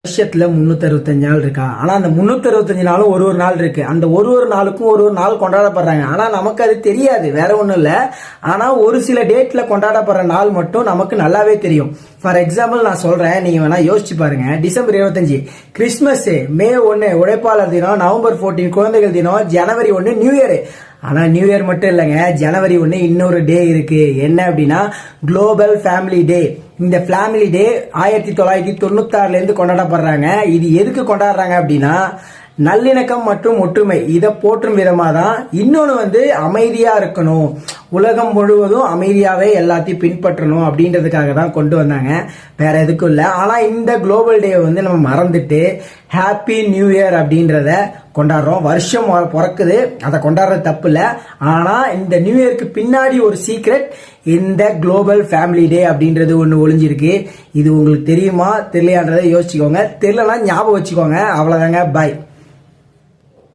வருஷத்துல 365 நாள் இருக்கா? ஆனா அந்த 365 நாளும் ஒரு நாள் இருக்கு. அந்த ஒரு நாளுக்கும் ஒரு நாள் கொண்டாடப்படுறாங்க. ஆனா நமக்கு அது தெரியாது, வேற ஒண்ணும் இல்ல. ஆனா ஒரு சில டேட்ல கொண்டாடப்படுற நாள் மட்டும் நமக்கு நல்லாவே தெரியும். ஃபார் எக்ஸாம்பிள் நான் சொல்றேன், நீங்க வேணா யோசிச்சு பாருங்க. டிசம்பர் 25 கிறிஸ்துமஸ், மே 1 உழைப்பாளர் தினம், நவம்பர் 14 குழந்தைகள் தினம், ஜனவரி 1 நியூ இயர். ஆனா நியூ இயர் மட்டும் இல்லைங்க, ஜனவரி 1 இன்னொரு டே இருக்கு. என்ன அப்படின்னா குளோபல் ஃபேமிலி டே. இந்த ஃபேமிலி டே 1996 இருந்து கொண்டாடப்படுறாங்க. இது எதுக்கு கொண்டாடுறாங்க அப்படின்னா நல்லிணக்கம் மற்றும் ஒற்றுமை இதை போற்றும் விதமா தான். இன்னொன்னு அமைதியா இருக்கணும், உலகம் முழுவதும் அமைதியாவே எல்லாத்தையும் பின்பற்றணும் அப்படின்றதுக்காக தான் கொண்டு வந்தாங்க, வேற எதுக்கும் இல்லை. ஆனா இந்த குளோபல் டே நம்ம மறந்துட்டு ஹாப்பி நியூ இயர் அப்படின்றத கொண்டாடுறோம். வருஷம் பிறக்குது, அதை கொண்டாடுறது தப்பு இல்லை. ஆனா இந்த நியூ இயருக்கு பின்னாடி ஒரு சீக்ரெட், இந்த குளோபல் ஃபேமிலி டே அப்படின்றது ஒன்று ஒளிஞ்சிருக்கு. இது உங்களுக்கு தெரியுமா தெரியலையான்றதை யோசிச்சுக்கோங்க. தெரியலனா ஞாபகம் வச்சுக்கோங்க. அவ்வளவுதாங்க. பாய்.